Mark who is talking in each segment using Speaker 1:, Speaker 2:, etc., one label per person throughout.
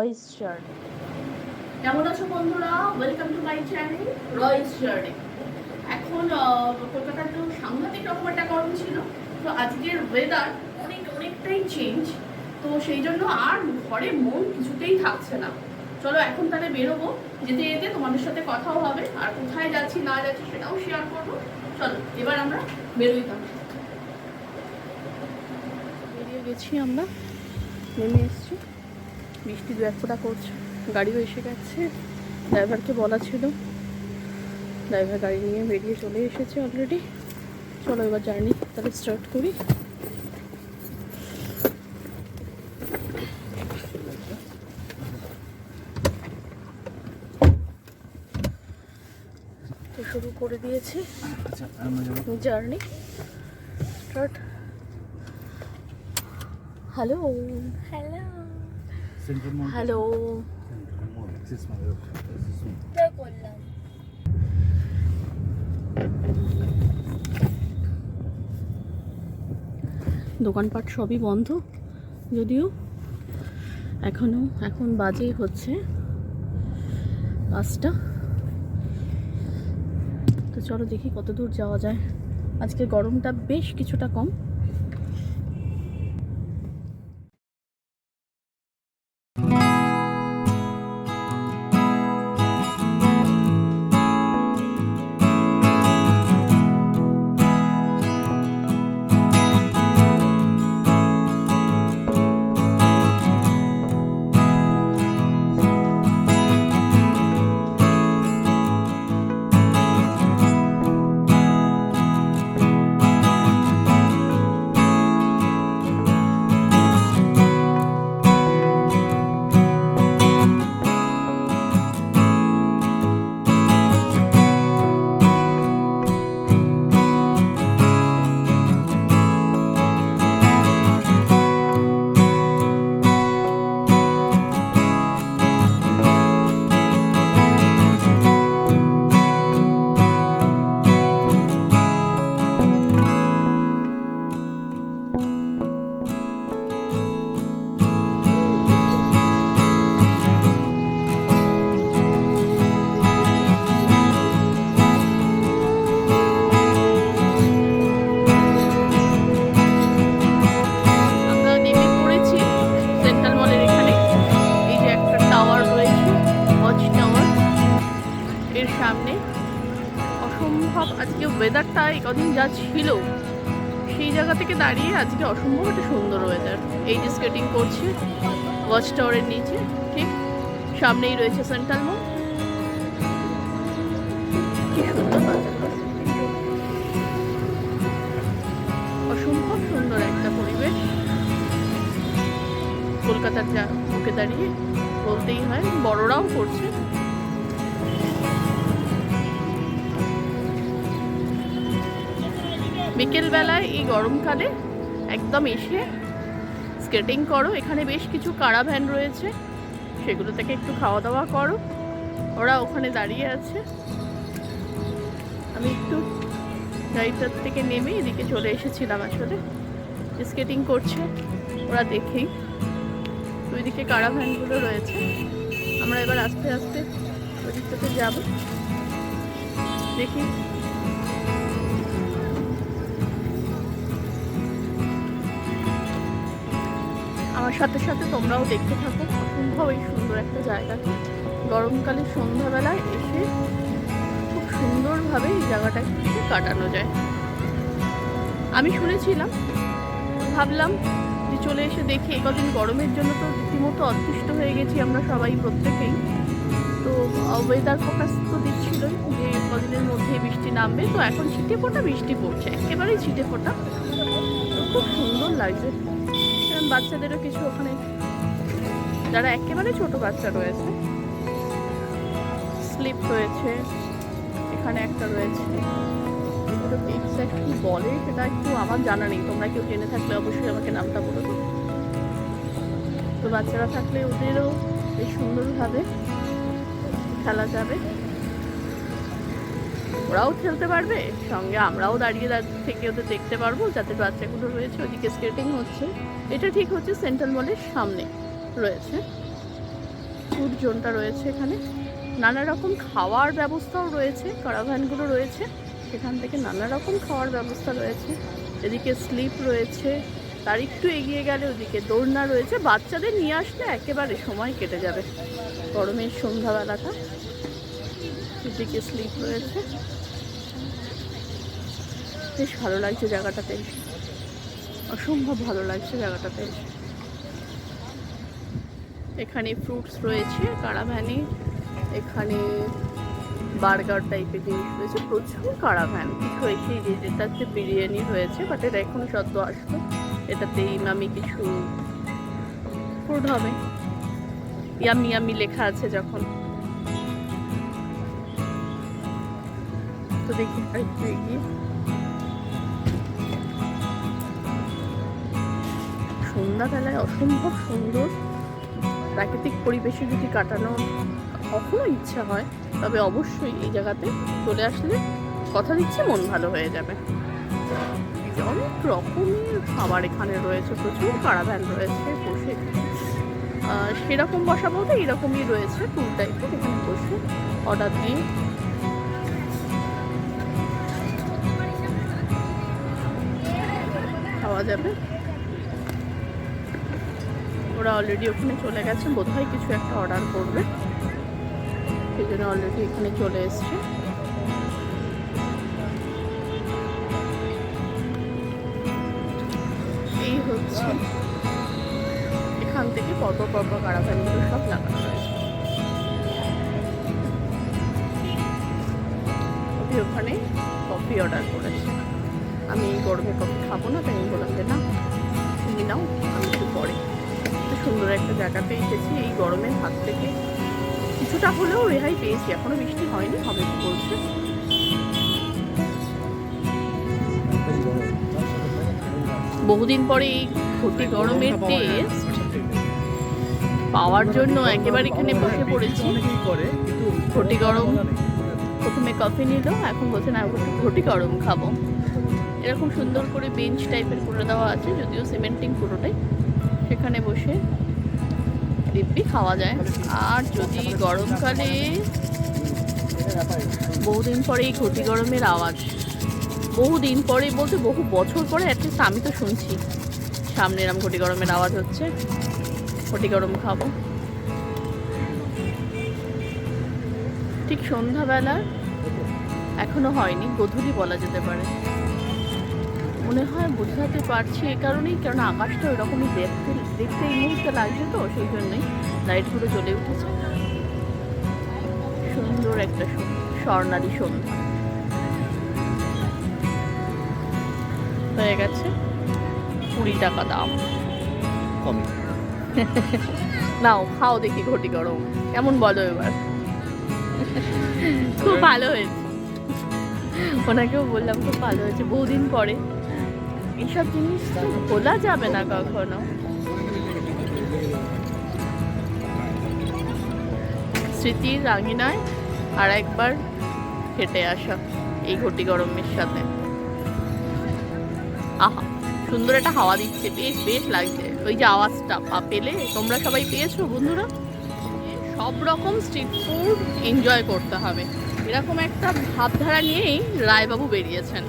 Speaker 1: রয়েস journey.
Speaker 2: কেমন আছো বন্ধুরা? Welcome to my channel Royce journey. এখন কলকাতার তো সাংঘাতিক রকম একটা গরম ছিল, তো আজকের ওয়েদার অনেকটাই চেঞ্জ, তো সেই জন্য আর ঘরে মন কিছুতেই থাকছে না। চলো এখন তাহলে বেরোবো, যেতে যেতে তোমাদের সাথে কথাও হবে, আর কোথায় যাচ্ছি না যাচ্ছি সেটাও শেয়ার করবো। চলো এবার আমরা বেরোই। তাহলে বেরিয়ে গেছি, আমরা নেমে এসছি, বৃষ্টি দু এক ফোঁটা করছে, গাড়িও এসে গেছে। ড্রাইভারকে বলা ছিল, ড্রাইভার গাড়ি নিয়ে বেরিয়ে চলে এসেছে অলরেডি। চলো এবার জার্নি তাহলে স্টার্ট করি। তো শুরু করে দিয়েছি journey start. Hello hello hello, দোকানপাট সবই বন্ধ, যদিও এখন বাজে হচ্ছে 5টা। তো চলো দেখি কত দূর যাওয়া যায়। আজকে গরমটা বেশ কিছুটা কম। সামনে অসম্ভব আজকে ওয়েদারটা কদিন যা ছিল সেই জায়গা থেকে দাঁড়িয়ে আজকে অসম্ভব একটা সুন্দর ওয়েদার। এই যে স্কেটিং করছে ওয়াচ টাওয়ারের নিচে, ঠিক সামনেই রয়েছে সেন্ট্রাল মল। কি সুন্দর, অসম্ভব সুন্দর একটা পরিবেশ কলকাতার যা মুখে দাঁড়িয়ে বলতেই হয়। বড়রাও করছে। বিকেলবেলায় এই গরমকালে একদম এসে স্কেটিং করো। এখানে বেশ কিছু কারা ভ্যান রয়েছে, সেগুলো থেকে একটু খাওয়া দাওয়া করো। ওরা ওখানে দাঁড়িয়ে আছে। আমি একটু গাড়িটার থেকে নেমে এদিকে চলে এসেছিলাম, আসলে স্কেটিং করছে ওরা দেখেই। তো ওইদিকে কারা ভ্যানগুলো রয়েছে। আমরা এবার আস্তে আস্তে ওই দিকটাতে যাবো, দেখি। আমার সাথে সাথে তোমরাও দেখতে থাকো। অসম্ভবই সুন্দর একটা জায়গাকে গরমকালে সন্ধ্যাবেলায় এসে খুব সুন্দরভাবে এই জায়গাটাকে কাটানো যায়। আমি শুনেছিলাম, ভাবলাম যে চলে এসে দেখি। এই কদিন গরমের জন্য তো রীতিমতো অতিষ্ঠ হয়ে গেছি আমরা সবাই, প্রত্যেকেই। তো ওয়েদার ফোকাস তো দিচ্ছিলই যে কদিনের মধ্যে বৃষ্টি নামবে। তো এখন ছিটে ফোটা বৃষ্টি পড়ছে, একেবারেই ছিটে ফোটা। তো খুব সুন্দর লাগছে। বাচ্চাদেরও কিছু ওখানে যারা একেবারে ছোট বাচ্চা রয়েছে, স্লিপ রয়েছে, এখানে একটা রয়েছে। এক্স্যাক্ট কি বলে সেটা একটু আমার জানা নেই, তোমরা কেউ জেনে থাকলে অবশ্যই আমাকে নামটা বলে দেবো। তো বাচ্চারা থাকলে ওদেরও বেশ সুন্দরভাবে খেলা যাবে, ওরাও খেলতে পারবে, সঙ্গে আমরাও দাঁড়িয়ে থেকে ওদের দেখতে পারবো। যাতে বাচ্চাগুলো রয়েছে ওদিকে স্কেটিং হচ্ছে, এটা ঠিক হচ্ছে সেন্ট্রাল মলের সামনে রয়েছে। ফুড জোনটা রয়েছে এখানে। নানা রকম খাওয়ার ব্যবস্থাও রয়েছে, কারাভ্যানগুলো রয়েছে, সেখান থেকে নানা রকম খাওয়ার ব্যবস্থা রয়েছে। এদিকে স্লিপ রয়েছে, তার একটু এগিয়ে গেলে ওদিকে দোলনা রয়েছে। বাচ্চাদের নিয়ে আসলে একেবারে সময় কেটে যাবে গরমের সন্ধ্যাবেলাটা। এদিকে স্লিপ রয়েছে, বেশ ভালো লাগছে জায়গাটাতে, অসম্ভব ভালো লাগছে জায়গাটাতে। এখানে ফ্রুটস রয়েছে কারাভ্যানে, এখানে বার্গার টাইপের জিনিস রয়েছে, প্রচুর কারাভ্যান। কিছু এসে যেটাতে বিরিয়ানি রয়েছে, বাট এটা এখনো সদ্য আসলো। এটাতে ইমামি কিছু ফুড হবে, ইয়ামি ইয়ামি লেখা আছে যখন। তো দেখি আরেকটু এগিয়ে, সন্ধ্যাবেলায় অসম্ভব সুন্দর প্রাকৃতিক পরিবেশে যদি কাটানোর কখনো ইচ্ছা হয়, তবে অবশ্যই এই জায়গাতে চলে আসলে কথা দিচ্ছি মন ভালো হয়ে যাবে। অনেক রকমের খাবার এখানে রয়েছে, প্রচুর কারাভ্যান রয়েছে বসে। সেরকম বসা বলতে এইরকমই রয়েছে, টুর টাইপের। এখানে বসে অর্ডার দিয়ে খাওয়া যাবে। ওরা অলরেডি ওখানে চলে গেছে, বোধহয় কিছু একটা অর্ডার করবে, সেই জন্য অলরেডি এখানে চলে এসছে। এই হচ্ছে এখান থেকে পরপর পরপর কারাভ্যানগুলো সব লাগানো রয়েছে। ওখানে কফি অর্ডার করেছে। আমি গরমে কফি খাবো না, তাই আমি বললাম যে না তুমি নাও, আমি একটু পরে। সুন্দর একটা জায়গাতে এসেছি, এই গরমের হাত থেকে কিছুটা হলেও রেহাই পেয়েছি। এখনো বৃষ্টি হয়নি, হবে কি বলছে। বহুদিন পরে এই ঘটি গরমের টেস্ট পাওয়ার জন্য একেবারে এখানে বসে পড়েছি। ঘটি গরম, প্রথমে কফি নিল, এখন বলছে না ঘটি গরম খাবো। এরকম সুন্দর করে বেঞ্চ টাইপের করে দেওয়া আছে, যদিও সিমেন্টিং পুরোটাই। সেখানে বসে দিব্যি খাওয়া যায়। আর যদি গরমকালে, বহুদিন পরে এই ঘটি গরমের আওয়াজ, বহুদিন পরে বলতে বহু বছর পরে অ্যাটলিস্ট আমি তো শুনছি সামনে এরম ঘটি গরমের আওয়াজ হচ্ছে। ঘটি গরম খাবো ঠিক সন্ধ্যাবেলা, এখনো হয়নি, গোধূলি বলা যেতে পারে মনে হয়। বোঝাতে পারছি এ কারণেই, কারণ আকাশটা ওইরকমই দেখতে এই মুহূর্তে লাগছে, তো সেই জন্যই লাইটগুলো জ্বলে উঠেছে। সুন্দর একটা স্বর্ণালী সন্ধ্যা হয়ে গেছে। 20 টাকা দাম। নাও খাও দেখি ঘটি গরম কেমন, বলো এবার। খুব ভালো হয়েছে, ওনাকেও বললাম খুব ভালো হয়েছে। বহুদিন পরে এইসব জিনিস তো ভোলা যাবে না কখনো। স্মৃতির রাঙিনায় আর একবার হেঁটে আসা এই ঘটি গরমের সাথে। আহা, সুন্দর একটা হাওয়া দিচ্ছে, বেশ বেশ লাগছে। ওই যে আওয়াজটা পেলে, তোমরা সবাই পেয়েছো বন্ধুরা? সব রকম স্ট্রিট ফুড এনজয় করতে হবে, এরকম একটা ভাবধারা নিয়েই রায়বাবু বেরিয়েছেন।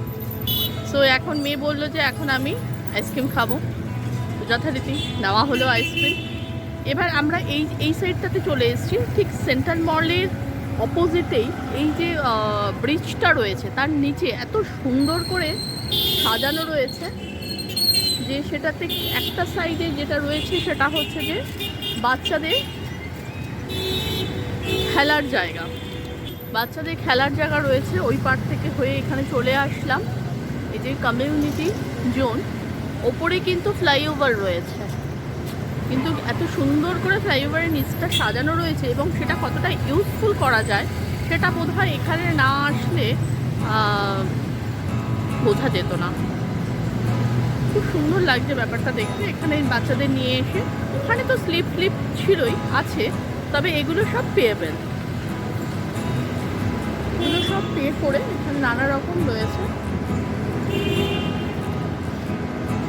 Speaker 2: সো এখন মেয়ে বললো যে এখন আমি আইসক্রিম খাবো, যথারীতি নেওয়া হলো আইসক্রিম। এবার আমরা এই সাইডটাতে চলে এসেছি, ঠিক সেন্ট্রাল মলের অপোজিটেই এই যে ব্রিজটা রয়েছে, তার নিচে এত সুন্দর করে সাজানো রয়েছে যে সেটাতে একটা সাইডে যেটা রয়েছে সেটা হচ্ছে যে বাচ্চাদের খেলার জায়গা। বাচ্চাদের খেলার জায়গা রয়েছে, ওই পার থেকে হয়ে এখানে চলে আসলাম। এই যে কমিউনিটি জোন, ওপরে কিন্তু ফ্লাইওভার রয়েছে, কিন্তু এত সুন্দর করে ফ্লাইওভারের নিচটা সাজানো রয়েছে, এবং সেটা কতটা ইউজফুল করা যায় সেটা বোধহয় এখানে না আসলে বোঝা যেত না। খুব সুন্দর লাগছে ব্যাপারটা দেখতে। এখানে বাচ্চাদের নিয়ে এসে, ওখানে তো স্লিপ ছিলই, আছে, তবে এগুলো সব পেয়েবেল, এগুলো সব পে করে এখানে নানা রকম রয়েছে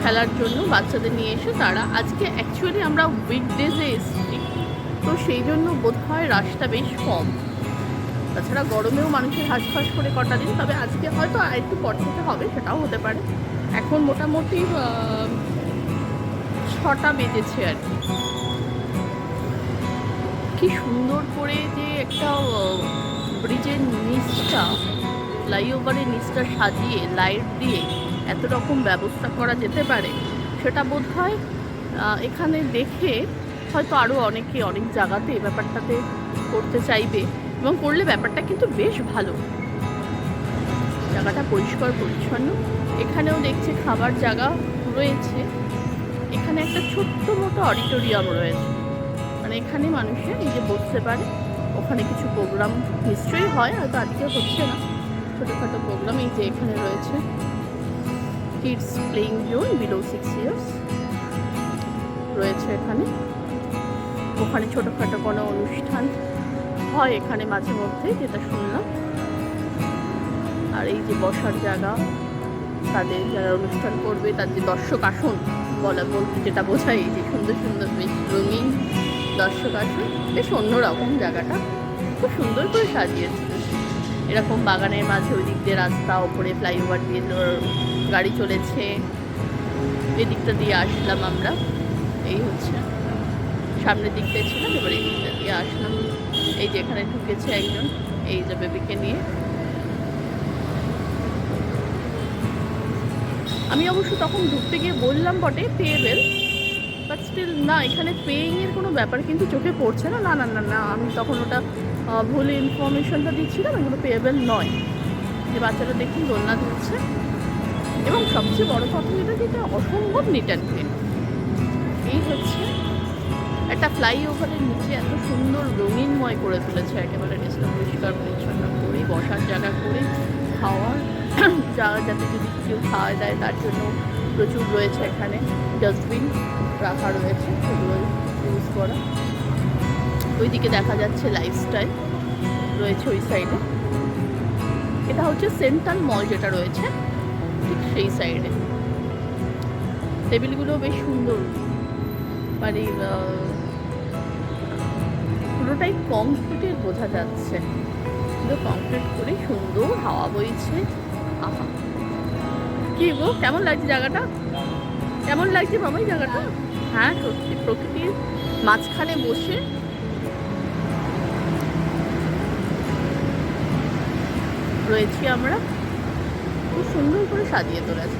Speaker 2: খেলার জন্য বাচ্চাদের নিয়ে এসে। তারা আজকে অ্যাকচুয়ালি আমরা উইকডেজে এসেছি, তো সেই জন্য বোধহয় রাশটা বেশ কম। তাছাড়া গরমেও মানুষের হাঁসফাঁস করে কটা দিন, তবে আজকে হয়তো আর একটু পর থেকে হবে, সেটাও হতে পারে। এখন মোটামুটি 6টা বেজেছে আর কি। কি সুন্দর করে যে একটা ব্রিজের নিচটা, ফ্লাইওভারের নিচটা সাজিয়ে লাইট দিয়ে এত রকম ব্যবস্থা করা যেতে পারে, সেটা বোধহয় এখানে দেখে হয়তো আরও অনেকে অনেক জায়গাতে এই ব্যাপারটাতে করতে চাইবে, এবং করলে ব্যাপারটা কিন্তু বেশ ভালো। জায়গাটা পরিষ্কার পরিচ্ছন্ন। এখানেও দেখছি খাবার জায়গা রয়েছে। এখানে একটা ছোট্ট মতো অডিটোরিয়াম রয়েছে, মানে এখানে মানুষের এই যে বসতে পারে। ওখানে কিছু প্রোগ্রাম নিশ্চয়ই হয়, হয়তো আজকে হচ্ছে না, ছোটোখাটো প্রোগ্রাম এই যে এখানে রয়েছে। Kids playing zone below 6 years রয়েছে এখানে। ওখানে ছোটোখাটো কোনো অনুষ্ঠান হয় এখানে মাঝে মধ্যে, যেটা শুনলাম। আর এই যে বসার জায়গা, তাদের যারা অনুষ্ঠান করবে তাদের দর্শক আসন বলতে যেটা বোঝায়, এই যে সুন্দর সুন্দর বেশ রঙিন দর্শক আসন, বেশ অন্যরকম জায়গাটা, খুব সুন্দর করে সাজিয়েছে। এরকম বাগানের মাঝে ওই দিক দিয়ে রাস্তা, ওপরে ফ্লাইওভার দিয়ে গাড়ি চলেছে। এদিকটা দিয়ে আসলাম আমরা, এই হচ্ছে সামনের দিকটা ছিলাম, এবার এই দিকটা দিয়ে আসলাম। এই যে এখানে ঢুকেছে একজন, এই যে বেবিকে নিয়ে। আমি অবশ্য তখন ঢুকতে গিয়ে বললাম বটে পেয়েবেল, বাট স্টিল না, এখানে পেইংয়ের কোনো ব্যাপার কিন্তু চোখে পড়ছে না। না না না না, আমি তখন ওটা ভুল ইনফরমেশনটা দিচ্ছিলাম, এগুলো পেয়েবেল নয়। যে বাচ্চাটা দেখুন দোলনা দিচ্ছে, এবং সবচেয়ে বড় কথা যেটা অসম্ভব নিট অ্যান্ড ক্লিন। এই হচ্ছে একটা ফ্লাইওভারের নিচে এত সুন্দর রঙিনময় করে তুলেছে, একেবারে নিচটা পরিষ্কার পরিচ্ছন্ন করে, বসার জায়গা করে, খাওয়ার জায়গা, যাতে যদি কেউ খাওয়া দেয় তার জন্য প্রচুর রয়েছে এখানে। ডাস্টবিন রাখা রয়েছে, সেগুলো ইউজ করা। ওইদিকে দেখা যাচ্ছে লাইফস্টাইল রয়েছে ওই সাইডে। এটা হচ্ছে সেন্ট্রাল মল যেটা রয়েছে ঠিক সেই সাইডে। টেবিলগুলো বেশ সুন্দর, মানে পুরোটাই কংক্রিটের বোঝা যাচ্ছে, পুরো কংক্রিট করে সুন্দর হাওয়া বইছে। আহা, কি গো, কেমন লাগছে জায়গাটা? কেমন লাগছে বাবাই জায়গাটা? হ্যাঁ সত্যি, প্রকৃতির মাঝখানে বসে রয়েছি আমরা। খুব সুন্দর করে সাজিয়ে তোলেছে।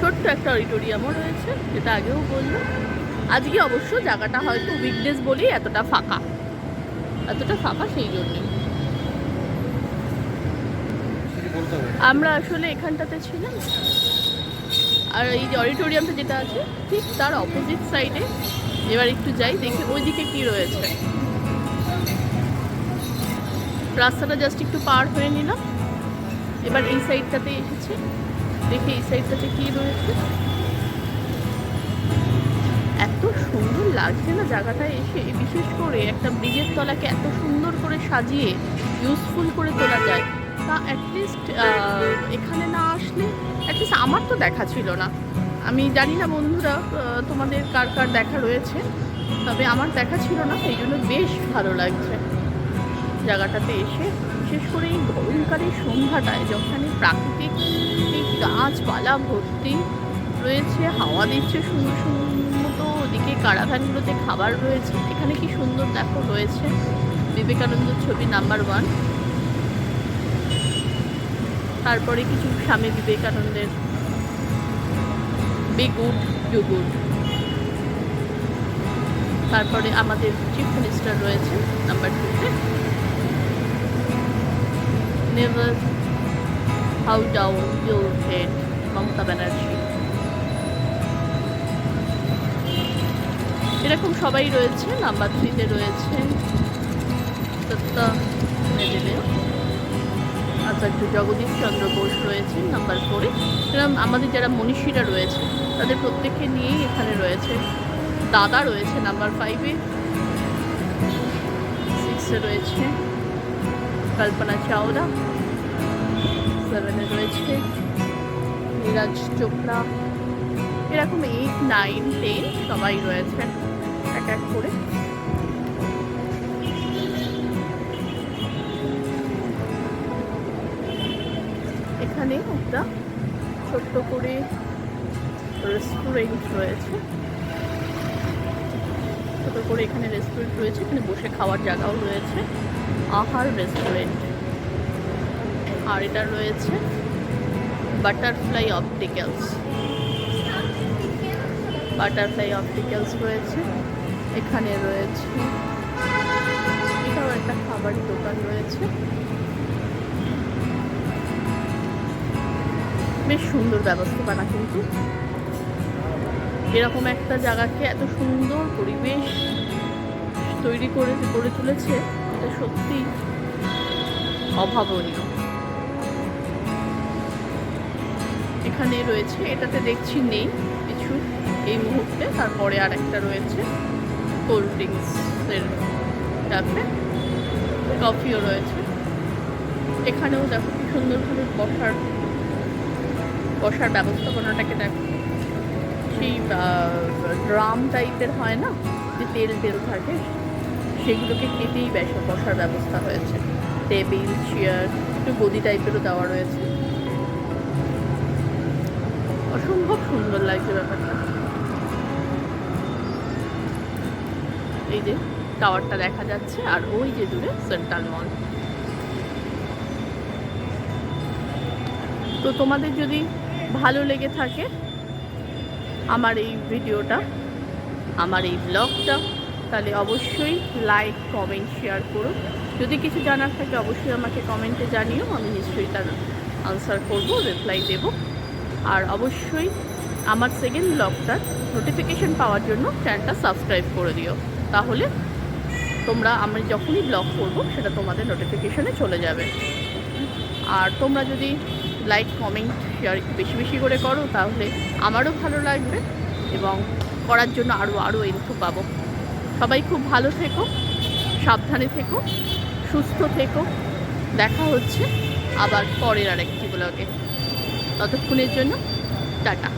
Speaker 2: ছোট্ট একটা অডিটোরিয়ামও রয়েছে, যেটা আগেও বললাম। আজকে অবশ্য জায়গাটা হয়তো উইকডেজ বলেই এতটা ফাঁকা, সেই জন্যে। আমরা আসলে এখানটাতে ছিলাম, আর এই যে অডিটোরিয়ামটা যেটা আছে ঠিক তার অপোজিট সাইডে। এবার একটু যাই, দেখি ওইদিকে কি রয়েছে। রাস্তাটা জাস্ট একটু পার হয়ে নিলাম, এবার এই সাইডটাতে এসেছি, দেখি এই সাইডটাতে কি রয়েছে। এত সুন্দর লাগছে না জায়গাটায় এসে, বিশেষ করে একটা ব্রিজের তলাকে এত সুন্দর করে সাজিয়ে ইউজফুল করে তোলা যায়, তা অ্যাটলিস্ট এখানে না আসলে, অ্যাটলিস্ট আমার তো দেখা ছিল না। আমি জানি না বন্ধুরা তোমাদের কার কার দেখা রয়েছে, তবে আমার দেখা ছিল না, এই জন্য বেশ ভালো লাগছে জায়গাটাতে এসে। বিশেষ করে এই গরমকালের সন্ধ্যাটায় যখন প্রাকৃতিক এই গাছপালা ভর্তি রয়েছে, হাওয়া দিচ্ছে সুন্দর সুন্দর মতো, ওদিকে কারাভ্যানগুলোতে খাবার রয়েছে। এখানে কি সুন্দর দেখো রয়েছে বিবেকানন্দের ছবি নাম্বার 1, তারপরে কিছু স্বামী বিবেকানন্দের বি গুড ডু গুড, তারপরে আমাদের চিফ মিনিস্টার রয়েছে নাম্বার 2-তে, never how down your head, Mamata Banerjee. এরকম সবাই রয়েছে। নাম্বার 3-তে রয়েছে সত্তা মেডেলিয়া, আচার্য জগদীশ চন্দ্র বোস রয়েছে নাম্বার 4-এ। এরকম আমাদের যারা মনীষীরা রয়েছে তাদের প্রত্যেককে নিয়েই এখানে রয়েছে। দাদা রয়েছে নাম্বার 5-এ, 6-এ রয়েছে কল্পনা চাওলা, 7-এ রয়েছে নীরাজ চোপড়া। এরকম 8, 9, 10 সবাই রয়েছে এক এক করে। এখানে একটা ছোট্ট করে রেস্টুরেন্ট রয়েছে, ছোট করে এখানে রেস্টুরেন্ট রয়েছে, এখানে বসে খাওয়ার জায়গাও রয়েছে, আহার রেস্টুরেন্ট। আর এটা রয়েছে বাটারফ্লাই অপটিক্যালস, বাটারফ্লাই অপটিক্যালস রয়েছে এখানে। রয়েছে এটাও একটা খাবারের দোকান রয়েছে, বেশ সুন্দর ব্যবস্থাপনা। কিন্তু এরকম একটা জায়গাকে এত সুন্দর পরিবেশ তৈরি করে তুলেছে, এটা সত্যি অভাবনীয়। এখানে রয়েছে, এটাতে দেখছি নেই কিছু এই মুহূর্তে, তারপরে আর একটা রয়েছে কোল্ড ড্রিঙ্কসের ক্যাফে, কফিও রয়েছে। এখানেও দেখো কি সুন্দরভাবে বসার ব্যবস্থাপনাটাকে দেখো, সেই ড্রাম টাইপের হয় না, যে তেল থাকে, সেগুলোকে কেটেই বসার ব্যবস্থা হয়েছে। টেবিল, চেয়ার, একটু গদি টাইপেরও দেওয়া রয়েছে। অসম্ভব সুন্দর লাগছে ব্যাপারটা। এই যে টাওয়ারটা দেখা যাচ্ছে, আর ওই যে দূরে সেন্ট্রাল মল। তো তোমাদের যদি ভালো লেগে থাকে আমার এই ভিডিওটা, আমার এই ব্লগটা, তাহলে অবশ্যই লাইক, কমেন্ট, শেয়ার করো। যদি কিছু জানার থাকে অবশ্যই আমাকে কমেন্টে জানিও, আমি নিশ্চয়ই তার আনসার করবো, রিপ্লাই দেব। আর অবশ্যই আমার সেকেন্ড ব্লগটার নোটিফিকেশন পাওয়ার জন্য চ্যানেলটা সাবস্ক্রাইব করে দিও, তাহলে তোমরা আমি যখনই ব্লগ করবো সেটা তোমাদের নোটিফিকেশনে চলে যাবে। আর তোমরা যদি লাইক, কমেন্ট, শেয়ার বেশি বেশি করে করো তাহলে আমারও ভালো লাগবে এবং করার জন্য আরও ইনফো পাবো। সবাই খুব ভালো থেকো, সাবধানে থেকো, সুস্থ থেকো। দেখা হচ্ছে আবার পরের আরেকটি ব্লগে। ততক্ষণের জন্য টাটা।